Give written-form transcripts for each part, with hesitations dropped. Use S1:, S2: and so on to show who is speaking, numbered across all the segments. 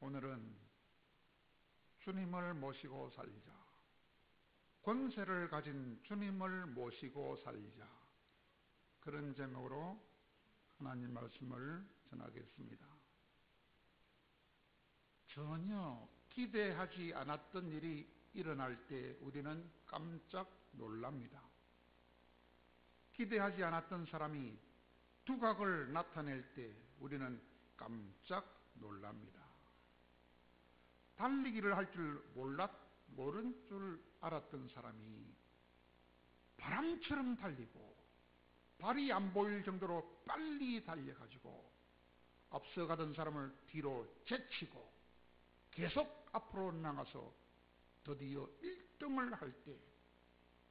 S1: 오늘은 주님을 모시고 살자, 권세를 가진 주님을 모시고 살자, 그런 제목으로 하나님 말씀을 전하겠습니다. 전혀 기대하지 않았던 일이 일어날 때 우리는 깜짝 놀랍니다. 기대하지 않았던 사람이 두각을 나타낼 때 우리는 깜짝 놀랍니다. 달리기를 할 줄 모른 줄 알았던 사람이 바람처럼 달리고 발이 안 보일 정도로 빨리 달려가지고 앞서가던 사람을 뒤로 제치고 계속 앞으로 나가서 드디어 1등을 할 때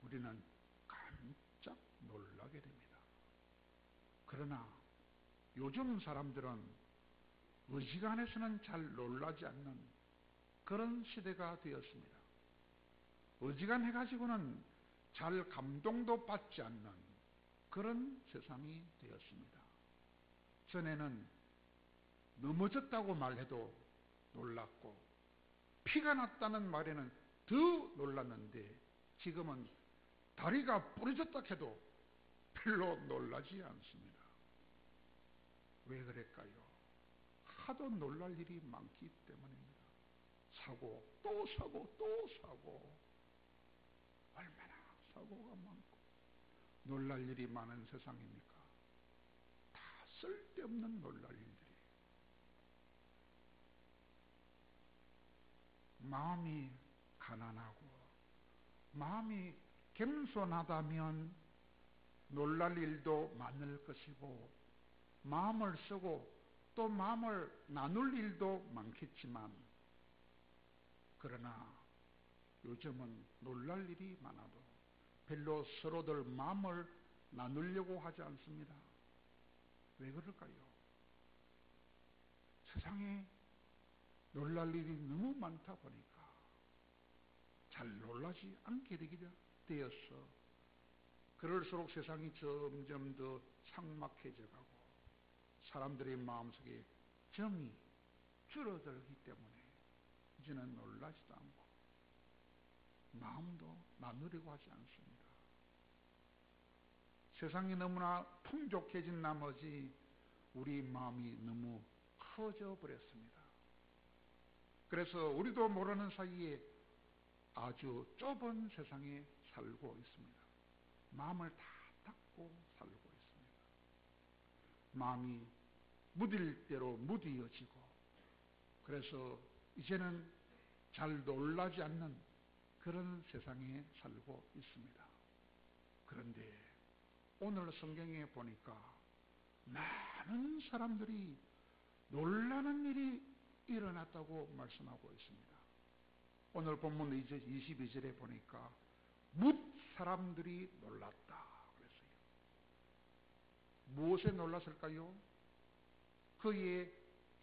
S1: 우리는 깜짝 놀라게 됩니다. 그러나 요즘 사람들은 어지간해서는 잘 놀라지 않는 그런 시대가 되었습니다. 어지간해가지고는 잘 감동도 받지 않는 그런 세상이 되었습니다. 전에는 넘어졌다고 말해도 놀랐고 피가 났다는 말에는 더 놀랐는데 지금은 다리가 부러졌다 해도 별로 놀라지 않습니다. 왜 그럴까요? 하도 놀랄 일이 많기 때문입니다. 사고 또 사고 또 사고, 얼마나 사고가 많고 놀랄 일이 많은 세상입니까? 다 쓸데없는 놀랄 일들이. 마음이 가난하고 마음이 겸손하다면 놀랄 일도 많을 것이고, 마음을 쓰고 또 마음을 나눌 일도 많겠지만, 그러나 요즘은 놀랄 일이 많아도 별로 서로들 마음을 나누려고 하지 않습니다. 왜 그럴까요? 세상에 놀랄 일이 너무 많다 보니까 잘 놀라지 않게 되어서 그럴수록 세상이 점점 더 삭막해져 가고 사람들의 마음속에 정이 줄어들기 때문에 이제는 놀라지도 않고 마음도 나누려고 하지 않습니다. 세상이 너무나 풍족해진 나머지 우리 마음이 너무 커져 버렸습니다. 그래서 우리도 모르는 사이에 아주 좁은 세상에 살고 있습니다. 마음을 다 닫고 살고 있습니다. 마음이 무딜 대로 무디어지고, 그래서 이제는 잘 놀라지 않는 그런 세상에 살고 있습니다. 그런데 오늘 성경에 보니까 많은 사람들이 놀라는 일이 일어났다고 말씀하고 있습니다. 오늘 본문 22절에 보니까 뭇 사람들이 놀랐다 그랬어요. 무엇에 놀랐을까요? 그의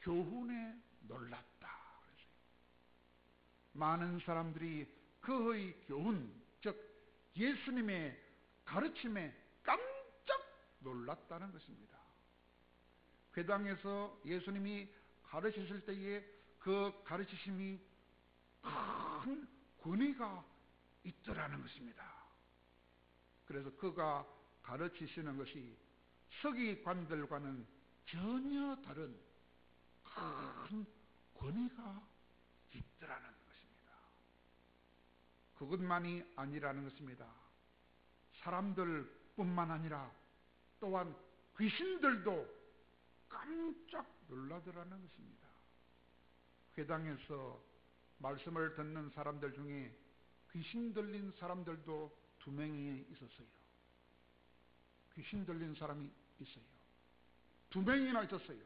S1: 교훈에 놀랐다 그랬어요. 많은 사람들이 그의 교훈, 즉 예수님의 가르침에 깜짝 놀랐다는 것입니다. 회당에서 예수님이 가르치실 때에 그 가르치심이 큰 권위가 있더라는 것입니다. 그래서 그가 가르치시는 것이 서기관들과는 전혀 다른 큰 권위가 있더라는 것입니다. 그것만이 아니라는 것입니다. 사람들뿐만 아니라 또한 귀신들도 깜짝 놀라더라는 것입니다. 회당에서 말씀을 듣는 사람들 중에 귀신 들린 사람들도 2명이 있었어요. 귀신 들린 사람이 있어요. 2명이나 있었어요.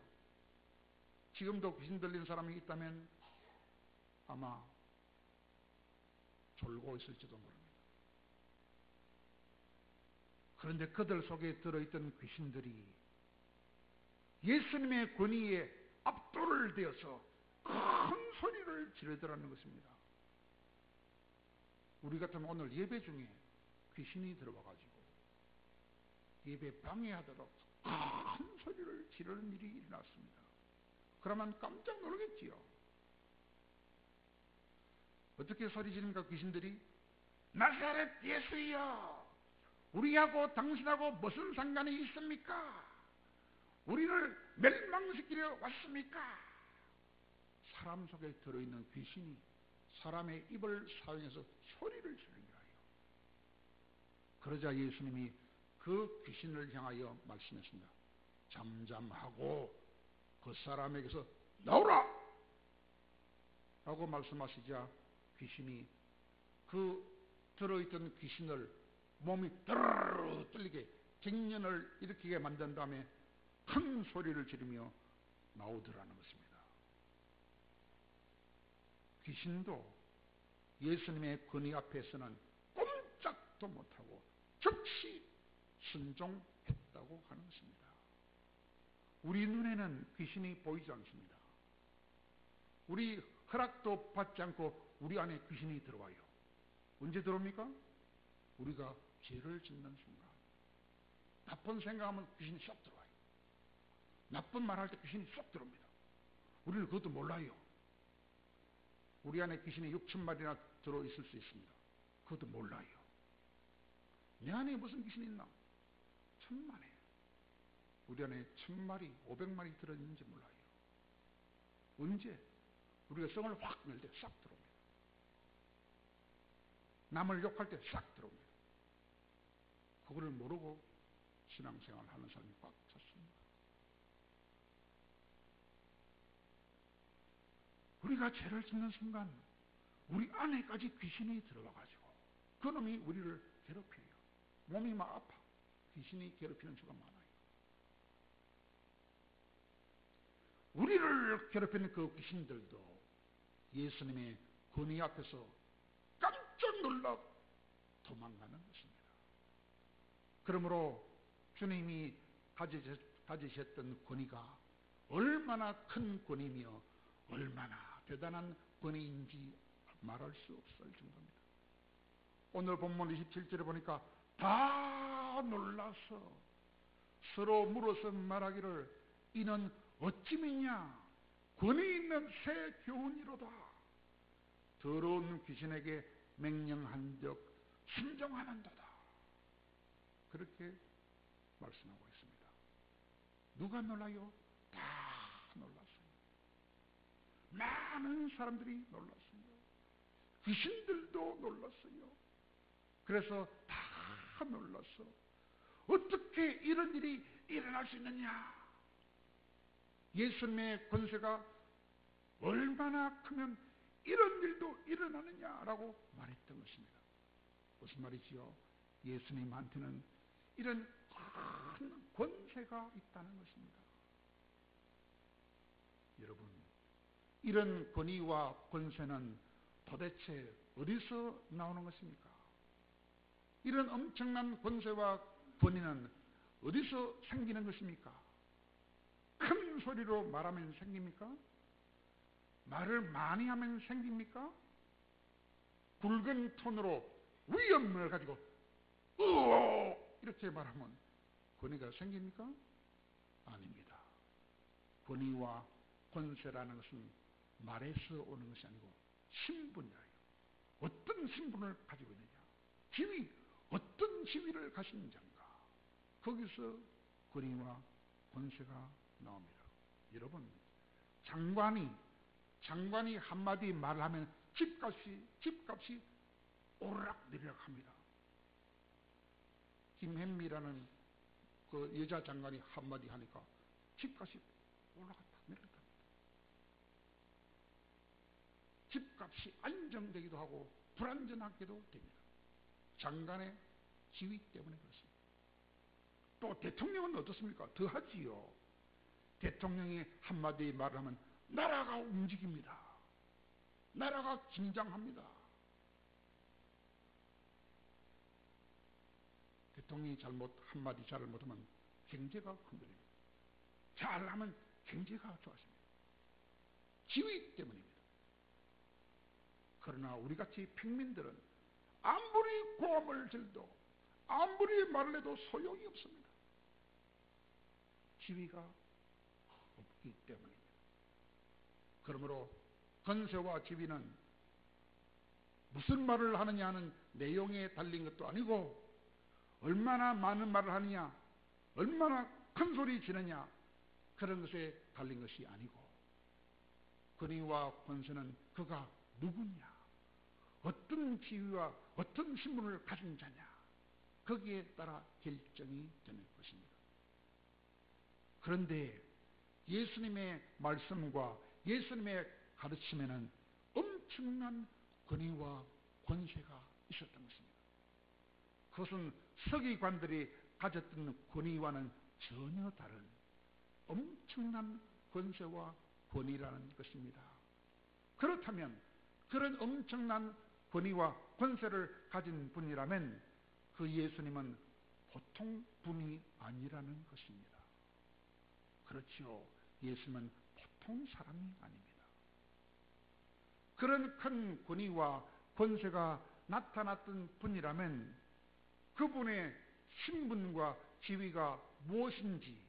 S1: 지금도 귀신 들린 사람이 있다면 아마 졸고 있을지도 모릅니다. 그런데 그들 속에 들어있던 귀신들이 예수님의 권위에 압도를 되어서 큰 소리를 지르더라는 것입니다. 우리 같으면 오늘 예배 중에 귀신이 들어와가지고 예배 방해하도록 큰 소리를 지르는 일이 일어났습니다. 그러면 깜짝 놀라겠지요. 어떻게 소리 지릅니까? 귀신들이 나사렛 예수여, 우리하고 당신하고 무슨 상관이 있습니까? 우리를 멸망시키려 왔습니까? 사람 속에 들어있는 귀신이 사람의 입을 사용해서 소리를 지르게 하여. 그러자 예수님이 그 귀신을 향하여 말씀했습니다. 잠잠하고 그 사람에게서 나오라! 라고 말씀하시자 귀신이 그 들어있던 귀신을 몸이 드르르 떨리게 갱년을 일으키게 만든 다음에 큰 소리를 지르며 나오더라는 것입니다. 귀신도 예수님의 권위 앞에서는 꼼짝도 못하고 즉시 순종했다고 하는 것입니다. 우리 눈에는 귀신이 보이지 않습니다. 우리 허락도 받지 않고 우리 안에 귀신이 들어와요. 언제 들어옵니까? 우리가 죄를 짓는 순간. 나쁜 생각하면 귀신이 쏙 들어와요. 나쁜 말할 때 귀신이 쏙 들어옵니다. 우리는 그것도 몰라요. 우리 안에 귀신이 6천 마리나 들어있을 수 있습니다. 그것도 몰라요. 내 안에 무슨 귀신이 있나? 천만에. 우리 안에 1000마리, 500마리 들어있는지 몰라요. 언제? 우리가 성을 확 낼 때 싹 들어옵니다. 남을 욕할 때 싹 들어옵니다. 그거를 모르고 신앙생활 하는 사람이 꽉 찼습니다. 우리가 죄를 짓는 순간 우리 안에까지 귀신이 들어와가지고 그놈이 우리를 괴롭혀요. 몸이 막 아파. 귀신이 괴롭히는 수가 많아요. 우리를 괴롭히는 그 귀신들도 예수님의 권위 앞에서 깜짝 놀라 도망가는 것입니다. 그러므로 주님이 가지셨던 권위가 얼마나 큰 권위며 얼마나 대단한 권위인지 말할 수 없을 정도입니다. 오늘 본문 27절에 보니까 다 놀라서 서로 물어서 말하기를 이는 어찌미냐? 권위 있는 새 교훈이로다. 더러운 귀신에게 맹령한 적 순종하는도다. 그렇게 말씀하고 있습니다. 누가 놀라요? 다 놀랐어요. 많은 사람들이 놀랐어요. 귀신들도 놀랐어요. 그래서 다 놀랐어. 어떻게 이런 일이 일어날 수 있느냐? 예수님의 권세가 얼마나 크면 이런 일도 일어나느냐라고 말했던 것입니다. 무슨 말이지요? 예수님한테는 이런 큰 권세가 있다는 것입니다. 여러분, 이런 권위와 권세는 도대체 어디서 나오는 것입니까? 이런 엄청난 권세와 권위는 어디서 생기는 것입니까? 큰 소리로 말하면 생깁니까? 말을 많이 하면 생깁니까? 굵은 톤으로 위엄을 가지고 이렇게 말하면 권위가 생깁니까? 아닙니다. 권위와 권세라는 것은 말에서 오는 것이 아니고 신분이에요. 어떤 신분을 가지고 있느냐, 지위, 어떤 지위를 가진 자인가, 거기서 권위와 권세가 나옵니다. 여러분, 장관이 한마디 말을 하면 집값이 오르락 내리락 합니다. 김현미라는 그 여자 장관이 한마디 하니까 집값이 올라갔다 내려갔다 합니다. 집값이 안정되기도 하고 불안정하기도 됩니다. 장관의 지위 때문에 그렇습니다. 또 대통령은 어떻습니까? 더하지요. 대통령이 한마디 말을 하면 나라가 움직입니다. 나라가 긴장합니다. 대통령이 한마디 잘못하면 경제가 흔들립니다. 잘하면 경제가 좋아집니다. 지위 때문입니다. 그러나 우리같이 평민들은 아무리 고함을 질도 아무리 말을 해도 소용이 없습니다. 지위가 없기 때문입니다. 그러므로 권세와 지위는 무슨 말을 하느냐 하는 내용에 달린 것도 아니고, 얼마나 많은 말을 하느냐, 얼마나 큰 소리 지느냐, 그런 것에 달린 것이 아니고, 권위와 권세는 그가 누구냐, 어떤 지위와 어떤 신분을 가진 자냐, 거기에 따라 결정이 되는 것입니다. 그런데 예수님의 말씀과 예수님의 가르침에는 엄청난 권위와 권세가 있었던 것입니다. 그것은 서기관들이 가졌던 권위와는 전혀 다른 엄청난 권세와 권위라는 것입니다. 그렇다면 그런 엄청난 권위와 권세를 가진 분이라면 그 예수님은 보통 분이 아니라는 것입니다. 그렇지요. 예수님은 보통 사람이 아닙니다. 그런 큰 권위와 권세가 나타났던 분이라면 그분의 신분과 지위가 무엇인지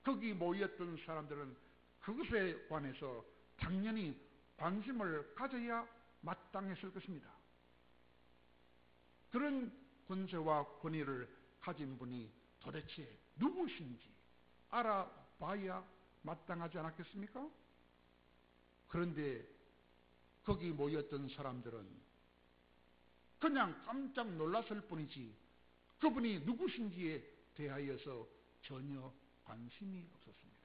S1: 거기 모였던 사람들은 그것에 관해서 당연히 관심을 가져야 마땅했을 것입니다. 그런 권세와 권위를 가진 분이 도대체 누구신지 알아봐야 마땅하지 않았겠습니까? 그런데 거기 모였던 사람들은 그냥 깜짝 놀랐을 뿐이지 그분이 누구신지에 대하여서 전혀 관심이 없었습니다.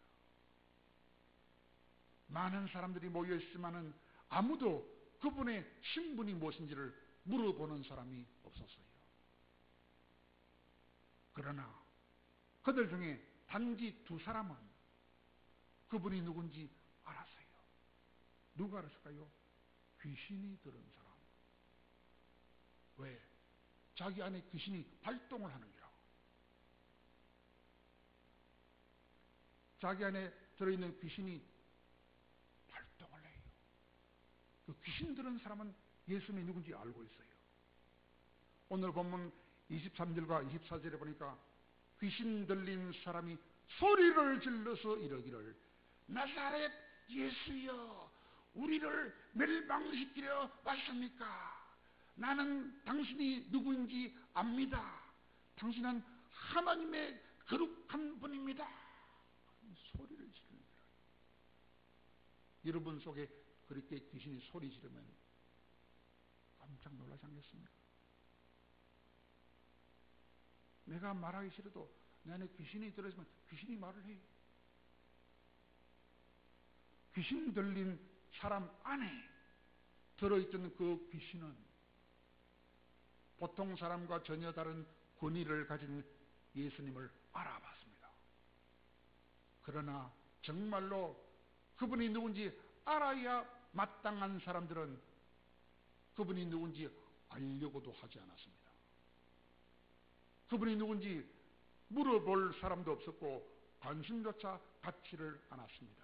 S1: 많은 사람들이 모여 있지만은 아무도 그분의 신분이 무엇인지를 물어보는 사람이 없었어요. 그러나 그들 중에 단지 두 사람은 그분이 누군지 알았어요. 누가 알았을까요? 귀신이 들은 사람. 왜? 자기 안에 귀신이 발동을 하는 거라고. 자기 안에 들어있는 귀신이 발동을 해요. 그 귀신 들은 사람은 예수님이 누군지 알고 있어요. 오늘 본문 23절과 24절에 보니까 귀신 들린 사람이 소리를 질러서 이러기를 나사렛 예수여 우리를 멸망시키려 왔습니까? 나는 당신이 누구인지 압니다. 당신은 하나님의 거룩한 분입니다. 소리를 지르는 거예요. 여러분 속에 그렇게 귀신이 소리 지르면 깜짝 놀라지 않겠습니까? 내가 말하기 싫어도 내 안에 귀신이 들어있으면 귀신이 말을 해요. 귀신 들린 사람 안에 들어있던 그 귀신은 보통 사람과 전혀 다른 권위를 가진 예수님을 알아봤습니다. 그러나 정말로 그분이 누군지 알아야 마땅한 사람들은 그분이 누군지 알려고도 하지 않았습니다. 그분이 누군지 물어볼 사람도 없었고 관심조차 갖지를 않았습니다.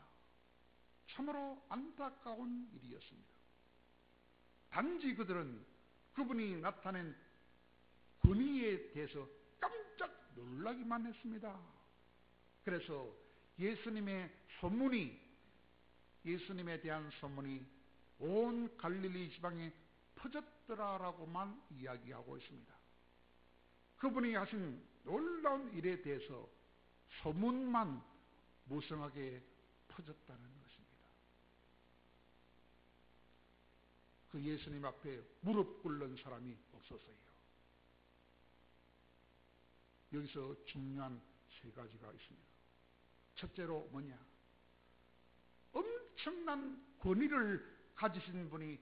S1: 참으로 안타까운 일이었습니다. 단지 그들은 그분이 나타낸 권위에 대해서 깜짝 놀라기만 했습니다. 그래서 예수님의 소문이, 예수님에 대한 소문이 온 갈릴리 지방에 퍼졌더라라고만 이야기하고 있습니다. 그분이 하신 놀라운 일에 대해서 소문만 무성하게 퍼졌다는 것입니다. 그 예수님 앞에 무릎 꿇는 사람이 없었어요. 여기서 중요한 세 가지가 있습니다. 첫째로 뭐냐? 엄청난 권위를 가지신 분이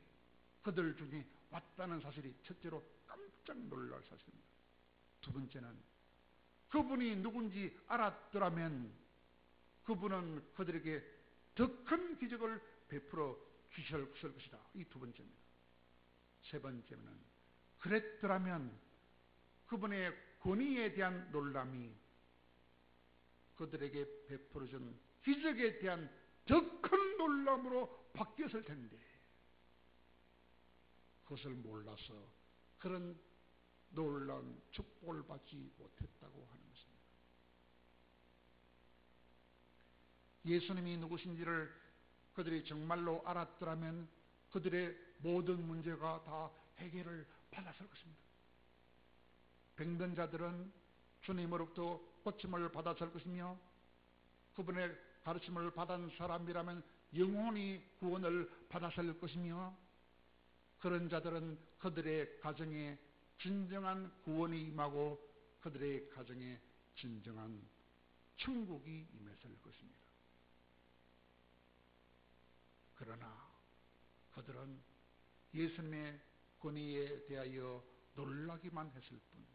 S1: 그들 중에 왔다는 사실이 첫째로 깜짝 놀랄 사실입니다. 두 번째는 그분이 누군지 알았더라면 그분은 그들에게 더 큰 기적을 베풀어 주셨을 것이다. 이 두 번째입니다. 세 번째는 그랬더라면 그분의 권위에 대한 놀람이 그들에게 베풀어준 기적에 대한 더 큰 놀람으로 바뀌었을 텐데 그것을 몰라서 그런 놀라운 축복을 받지 못했다고 하는 것입니다. 예수님이 누구신지를 그들이 정말로 알았더라면 그들의 모든 문제가 다 해결을 받았을 것입니다. 병든 자들은 주님으로부터 고침을 받았을 것이며, 그분의 가르침을 받은 사람이라면 영원히 구원을 받았을 것이며, 그런 자들은 그들의 가정에 진정한 구원이 임하고 그들의 가정에 진정한 천국이 임했을 것입니다. 그러나 그들은 예수님의 권위에 대하여 놀라기만 했을 뿐,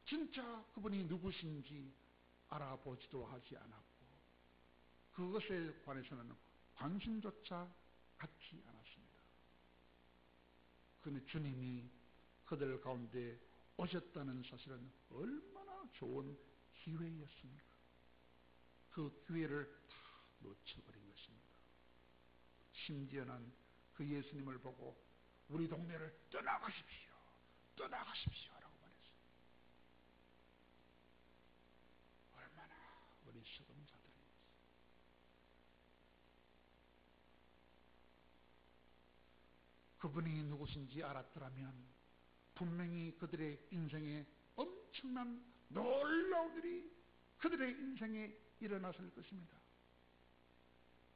S1: 진짜 그분이 누구신지 알아보지도 하지 않았고, 그것에 관해서는 관심조차 갖지 않았습니다. 그런데 주님이 그들 가운데 오셨다는 사실은 얼마나 좋은 기회였습니까? 그 기회를 다 놓쳐버린 것입니다. 심지어는 그 예수님을 보고 우리 동네를 떠나가십시오, 떠나가십시오 라고 말했어요. 얼마나 어리석은 자들입니다. 그분이 누구신지 알았더라면 분명히 그들의 인생에 엄청난 놀라운 일이 그들의 인생에 일어났을 것입니다.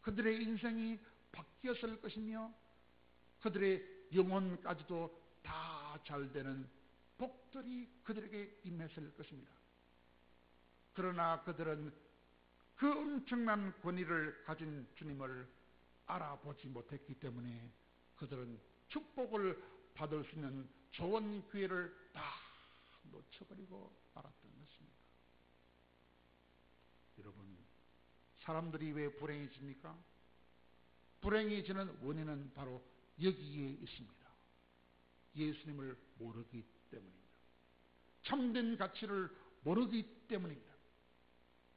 S1: 그들의 인생이 바뀌었을 것이며, 그들의 영혼까지도 다 잘 되는 복들이 그들에게 임했을 것입니다. 그러나 그들은 그 엄청난 권위를 가진 주님을 알아보지 못했기 때문에 그들은 축복을 받을 수 있는 좋은 기회를 다 놓쳐버리고 말았던 것입니다. 여러분, 사람들이 왜 불행해집니까? 불행해지는 원인은 바로 여기에 있습니다. 예수님을 모르기 때문입니다. 참된 가치를 모르기 때문입니다.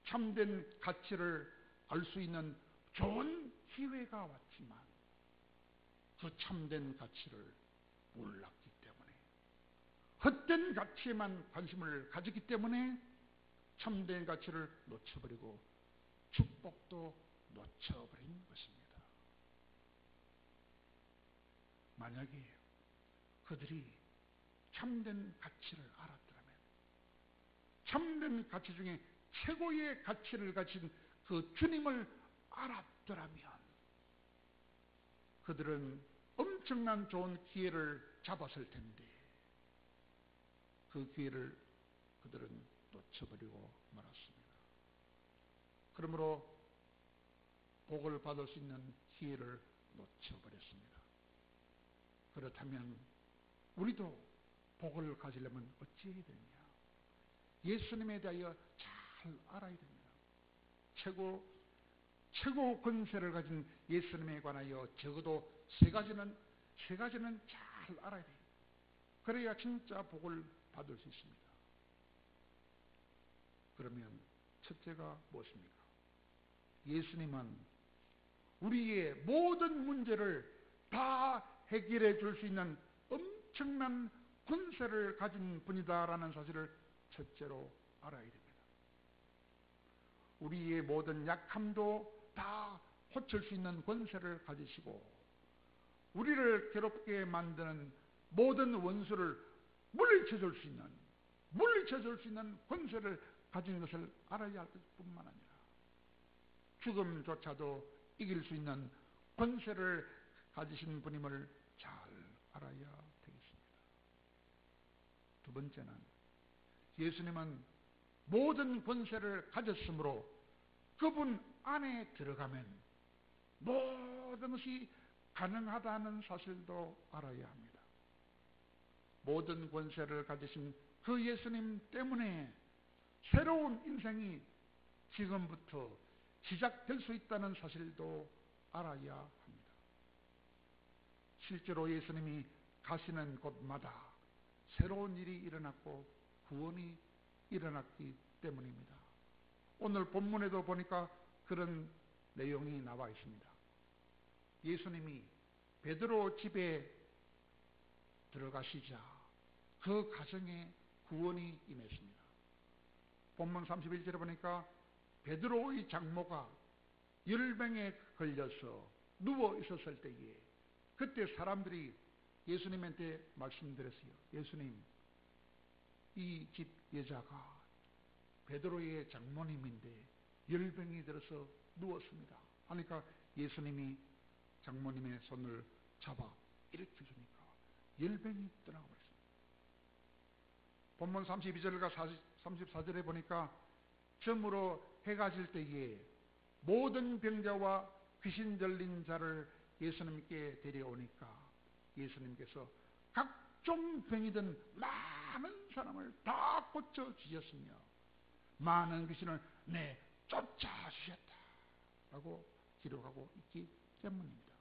S1: 참된 가치를 알 수 있는 좋은 기회가 왔지만 그 참된 가치를 몰랐기 때문에, 헛된 가치에만 관심을 가졌기 때문에 참된 가치를 놓쳐버리고 축복도 놓쳐버린 것입니다. 만약에 그들이 참된 가치를 알았더라면, 참된 가치 중에 최고의 가치를 가진 그 주님을 알았더라면, 그들은 엄청난 좋은 기회를 잡았을 텐데 그 기회를 그들은 놓쳐버리고 말았습니다. 그러므로 복을 받을 수 있는 기회를 놓쳐버렸습니다. 그렇다면 우리도 복을 가지려면 어찌해야 되느냐? 예수님에 대하여 잘 알아야 됩니다. 최고 권세를 가진 예수님에 관하여 적어도 세 가지는 잘 알아야 돼요. 그래야 진짜 복을 받을 수 있습니다. 그러면 첫째가 무엇입니까? 예수님은 우리의 모든 문제를 다 해결해 줄 수 있는 엄청난 권세를 가진 분이다라는 사실을 첫째로 알아야 됩니다. 우리의 모든 약함도 다 고칠 수 있는 권세를 가지시고, 우리를 괴롭게 만드는 모든 원수를 물리쳐 줄 수 있는 권세를 가진 것을 알아야 할 뿐만 아니라 죽음조차도 이길 수 있는 권세를 가지신 분임을 잘 알아야 되겠습니다. 두 번째는 예수님은 모든 권세를 가졌으므로 그분 안에 들어가면 모든 것이 가능하다는 사실도 알아야 합니다. 모든 권세를 가지신 그 예수님 때문에 새로운 인생이 지금부터 시작될 수 있다는 사실도 알아야 합니다. 실제로 예수님이 가시는 곳마다 새로운 일이 일어났고 구원이 일어났기 때문입니다. 오늘 본문에도 보니까 그런 내용이 나와 있습니다. 예수님이 베드로 집에 들어가시자 그 가정에 구원이 임했습니다. 본문 31절에 보니까 베드로의 장모가 열병에 걸려서 누워 있었을 때에 그때 사람들이 예수님한테 말씀드렸어요. 예수님, 이 집 여자가 베드로의 장모님인데 열병이 들어서 누웠습니다. 하니까 예수님이 장모님의 손을 잡아 일으켜주니까 열병이 떠나고 있습니다. 본문 32절과 34절에 보니까 점으로 해가 질 때에 모든 병자와 귀신 들린 자를 예수님께 데려오니까 예수님께서 각종 병이든 많은 사람을 다 고쳐주셨으며 많은 귀신을 내쫓아주셨다 라고 기록하고 있기 때문입니다.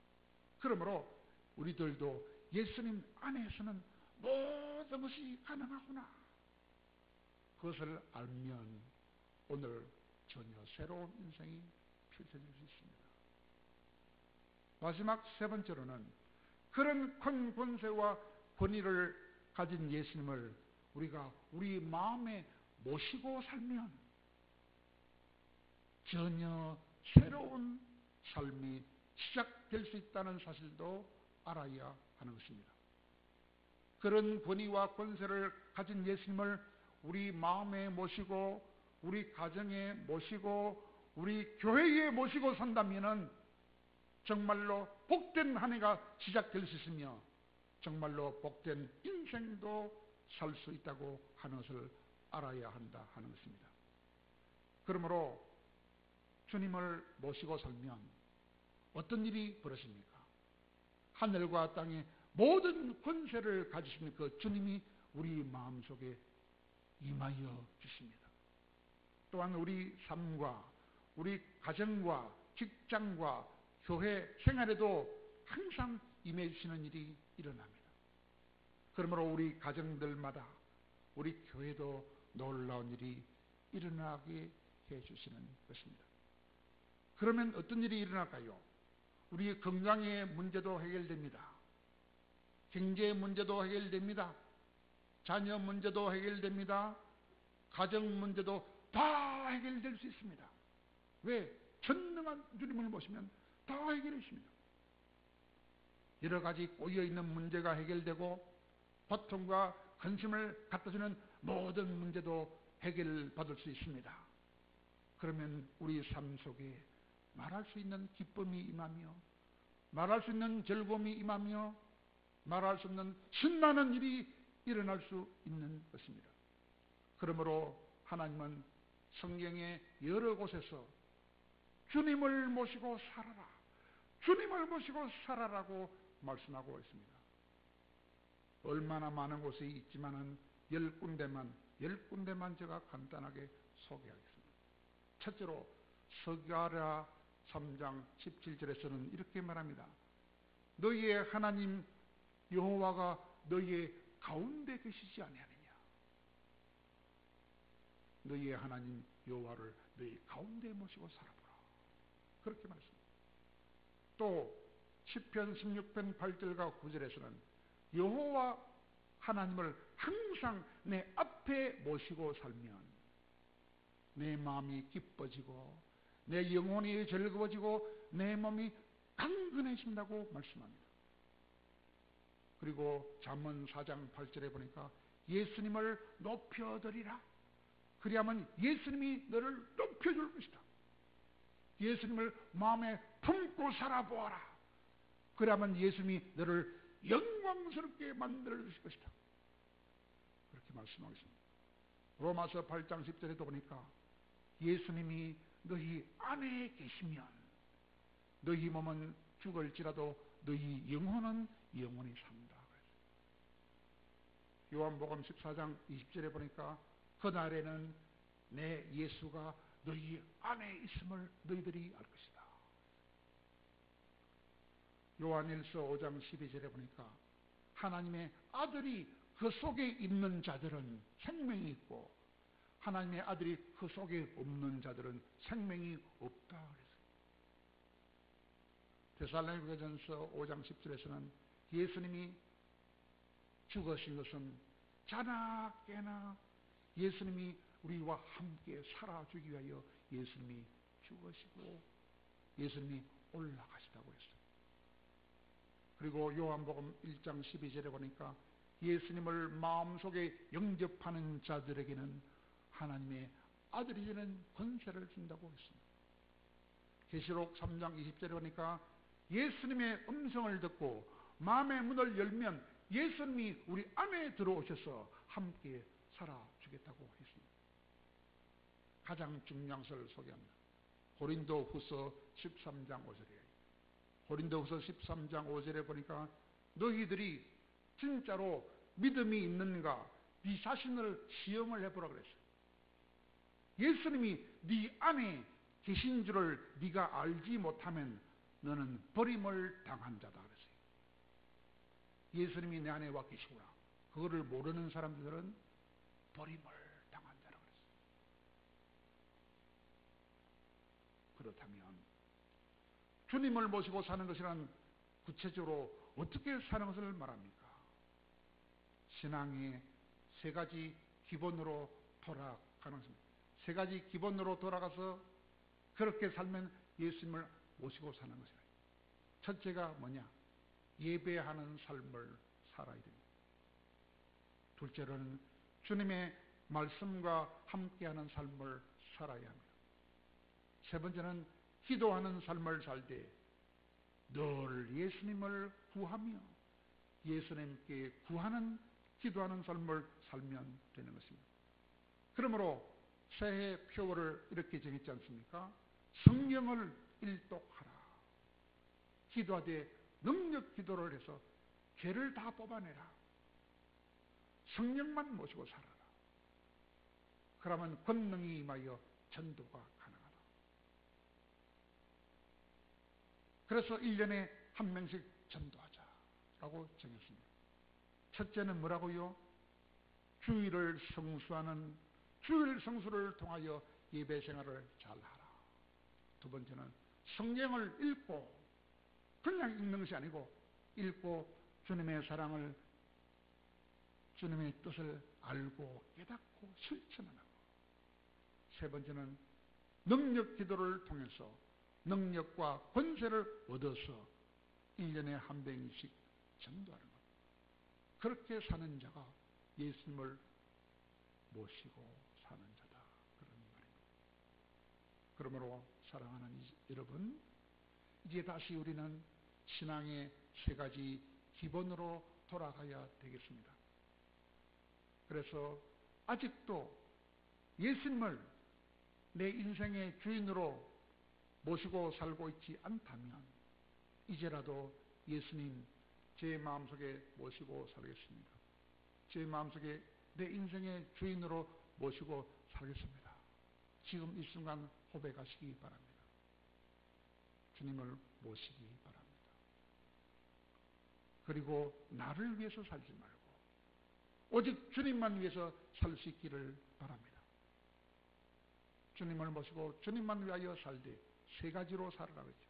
S1: 그러므로 우리들도 예수님 안에서는 모든 것이 가능하구나, 그것을 알면 오늘 전혀 새로운 인생이 펼쳐질 수 있습니다. 마지막 세 번째로는 그런 큰 권세와 권위를 가진 예수님을 우리가 우리 마음에 모시고 살면 전혀 새로운 삶이 시작될 수 있다는 사실도 알아야 하는 것입니다. 그런 권위와 권세를 가진 예수님을 우리 마음에 모시고 우리 가정에 모시고 우리 교회에 모시고 산다면 정말로 복된 한 해가 시작될 수 있으며 정말로 복된 인생도 살 수 있다고 하는 것을 알아야 한다 하는 것입니다. 그러므로 주님을 모시고 살면 어떤 일이 벌어집니까? 하늘과 땅의 모든 권세를 가지신 그 주님이 우리 마음속에 임하여 주십니다. 또한 우리 삶과 우리 가정과 직장과 교회 생활에도 항상 임해 주시는 일이 일어납니다. 그러므로 우리 가정들마다 우리 교회도 놀라운 일이 일어나게 해주시는 것입니다. 그러면 어떤 일이 일어날까요? 우리 건강의 문제도 해결됩니다. 경제 문제도 해결됩니다. 자녀 문제도 해결됩니다. 가정 문제도 다 해결될 수 있습니다. 왜? 전능한 주님을 모시면 다 해결해 주십니다. 여러 가지 꼬여있는 문제가 해결되고 고통과 근심을 갖다주는 모든 문제도 해결받을 수 있습니다. 그러면 우리 삶 속에 말할 수 있는 기쁨이 임하며 말할 수 있는 즐거움이 임하며 말할 수 없는 신나는 일이 일어날 수 있는 것입니다. 그러므로 하나님은 성경의 여러 곳에서 주님을 모시고 살아라, 주님을 모시고 살아라고 말씀하고 있습니다. 얼마나 많은 곳이 있지만은 10군데만 제가 간단하게 소개하겠습니다. 첫째로 스가랴 3장 17절에서는 이렇게 말합니다. 너희의 하나님 여호와가 너희의 가운데 계시지 아니하느냐. 너희의 하나님 여호와를 너희 가운데 모시고 살아보라. 그렇게 말했습니다. 또 시편 16편 8절과 9절에서는 여호와 하나님을 항상 내 앞에 모시고 살면 내 마음이 기뻐지고 내 영혼이 즐거워지고 내 몸이 강건해진다고 말씀합니다. 그리고 잠언 4장 8절에 보니까 예수님을 높여드리라. 그리하면 예수님이 너를 높여줄 것이다. 예수님을 마음에 품고 살아보아라. 그러면 예수님이 너를 영광스럽게 만들어 주실 것이다. 그렇게 말씀하겠습니다. 로마서 8장 10절에도 보니까 예수님이 너희 안에 계시면 너희 몸은 죽을지라도 너희 영혼은 영원히 산다. 요한복음 14장 20절에 보니까 그날에는 내 예수가 너희 안에 있음을 너희들이 알 것이다. 요한일서 5장 12절에 보니까 하나님의 아들이 그 속에 있는 자들은 생명이 있고 하나님의 아들이 그 속에 없는 자들은 생명이 없다 그랬어요. 데살로니가전서 5장 10절에서는 예수님이 죽으신 것은 자나 깨나 예수님이 우리와 함께 살아주기 위하여 예수님이 죽으시고 예수님이 올라가시다고 했어요. 그리고 요한복음 1장 12절에 보니까 예수님을 마음속에 영접하는 자들에게는 하나님의 아들이 되는 권세를 준다고 했습니다. 계시록 3장 20절에 보니까 예수님의 음성을 듣고 마음의 문을 열면 예수님이 우리 안에 들어오셔서 함께 살아주겠다고 했습니다. 가장 중요한 것을 소개합니다. 고린도후서 13장 5절이에요. 고린도후서 13장 5절에 보니까 너희들이 진짜로 믿음이 있는가 네 자신을 시험을 해보라 그랬어요. 예수님이 네 안에 계신 줄을 네가 알지 못하면 너는 버림을 당한 자다 그랬어요. 예수님이 내 안에 와 계시구나. 그거를 모르는 사람들은 버림을 당한 자라 그랬어요. 그렇다면 주님을 모시고 사는 것이란 구체적으로 어떻게 사는 것을 말합니까? 신앙의 세 가지 기본으로 돌아가는 것입니다. 세 가지 기본으로 돌아가서 그렇게 살면 예수님을 모시고 사는 것이다. 첫째가 뭐냐? 예배하는 삶을 살아야 됩니다. 둘째로는 주님의 말씀과 함께하는 삶을 살아야 합니다. 세 번째는 기도하는 삶을 살 때 늘 예수님을 구하며 예수님께 구하는 기도하는 삶을 살면 되는 것입니다. 그러므로 새해 표어를 이렇게 정했지 않습니까? 성경을 일독하라. 기도하되 능력 기도를 해서 죄를 다 뽑아내라. 성령만 모시고 살아라. 그러면 권능이 임하여 전도가 가능하다. 그래서 1년에 한 명씩 전도하자라고 정했습니다. 첫째는 뭐라고요? 주일 성수를 통하여 예배 생활을 잘하라. 두 번째는 성경을 읽고 그냥 읽는 것이 아니고 읽고 주님의 사랑을 주님의 뜻을 알고 깨닫고 실천하는 것. 세 번째는 능력 기도를 통해서 능력과 권세를 얻어서 1년에 한 명씩 전도하는 것. 그렇게 사는 자가 예수님을 모시고 사는 자다. 그런 말입니다. 그러므로 사랑하는 여러분, 이제 다시 우리는 신앙의 세 가지 기본으로 돌아가야 되겠습니다. 그래서 아직도 예수님을 내 인생의 주인으로 모시고 살고 있지 않다면 이제라도 예수님 제 마음속에 모시고 살겠습니다. 제 마음속에 내 인생의 주인으로 모시고 살겠습니다. 지금 이 순간 고백하시기 바랍니다. 주님을 모시기 바랍니다. 그리고 나를 위해서 살지 말고 오직 주님만 위해서 살 수 있기를 바랍니다. 주님을 모시고 주님만 위하여 살되 세 가지로 살아라 그랬죠.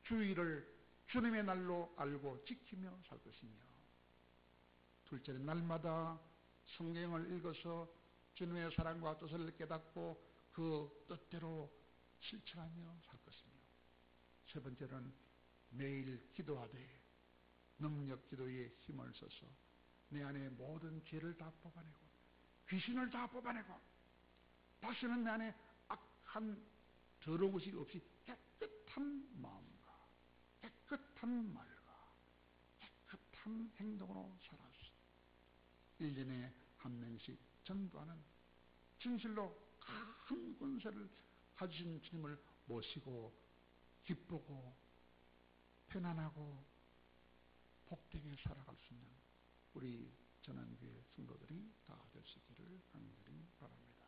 S1: 주일을 주님의 날로 알고 지키며 살 것이며, 둘째는 날마다 성경을 읽어서 주님의 사랑과 뜻을 깨닫고 그 뜻대로 실천하며 살 것이며, 세 번째는 매일 기도하되 능력 기도에 힘을 써서 내 안에 모든 죄를 다 뽑아내고 귀신을 다 뽑아내고 다시는 내 안에 악한 더러운 것이 없이 깨끗한 마음과 깨끗한 말과 깨끗한 행동으로 살아서 1년에 한 명씩 전도하는 진실로 큰 권세를 가지신 주님을 모시고 기쁘고 편안하고 복되게 살아갈 수 있는 우리 전환교회 성도들이 다 될 수 있기를 간절히 바랍니다.